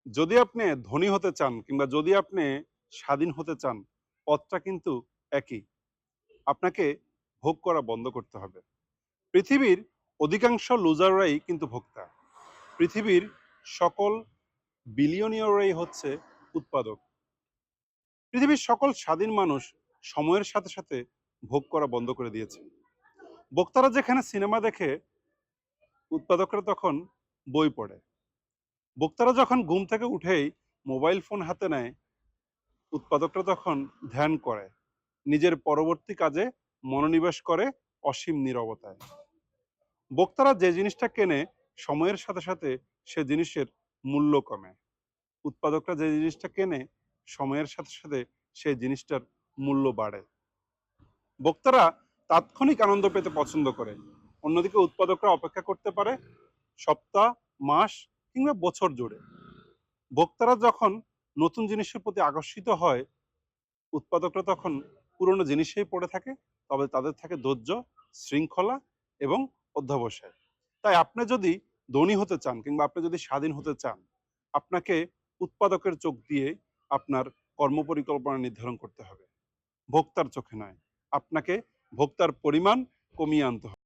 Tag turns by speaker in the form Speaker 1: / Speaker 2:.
Speaker 1: যদি আপনি ধনী হতে চান কিংবা যদি আপনি স্বাধীন হতে চান, পথটা কিন্তু একই। আপনাকে ভোগ করা বন্ধ করতে হবে। পৃথিবীর অধিকাংশ লুজাররাই কিন্তু ভোক্তা। পৃথিবীর সকল বিলিয়নিয়ররাই হচ্ছে উৎপাদক। পৃথিবীর সকল স্বাধীন মানুষ সময়ের সাথে সাথে ভোগ করা বন্ধ করে দিয়েছে। ভোক্তারা যেখানে সিনেমা দেখে, উৎপাদকরা তখন বই পড়ে। ভোক্তারা যখন ঘুম থেকে উঠেই মোবাইল ফোন হাতে নেয়, উৎপাদকরা তখন ধ্যান করে, নিজের পরবর্তী কাজে মনোনিবেশ করে অসীম নীরবতায়। ভোক্তারা যে জিনিসটা কেনে, সময়ের সাথে সাথে সে জিনিসের মূল্য কমে। উৎপাদকরা যে জিনিসটা কেনে, সময়ের সাথে সাথে সেই জিনিসটার মূল্য বাড়ে। ভোক্তারা তাৎক্ষণিক আনন্দ পেতে পছন্দ করে, অন্যদিকে উৎপাদকরা অপেক্ষা করতে পারে সপ্তাহ, মাস কিংবা বছর জুড়ে। ভোক্তারা যখন নতুন জিনিসের প্রতি আকর্ষিত হয়, উৎপাদকরা তখন পুরনো জিনিসেই পড়ে থাকে, তবে তাদের থাকে ধৈর্য, শৃঙ্খলা এবং অধ্যবসায়। তাই আপনি যদি ধনী হতে চান কিংবা আপনি যদি স্বাধীন হতে চান, আপনাকে উৎপাদকের চোখ দিয়ে আপনার কর্মপরিকল্পনা নির্ধারণ করতে হবে, ভোক্তার চোখে নয়। আপনাকে ভোক্তার পরিমাণ কমিয়ে আনতে হবে।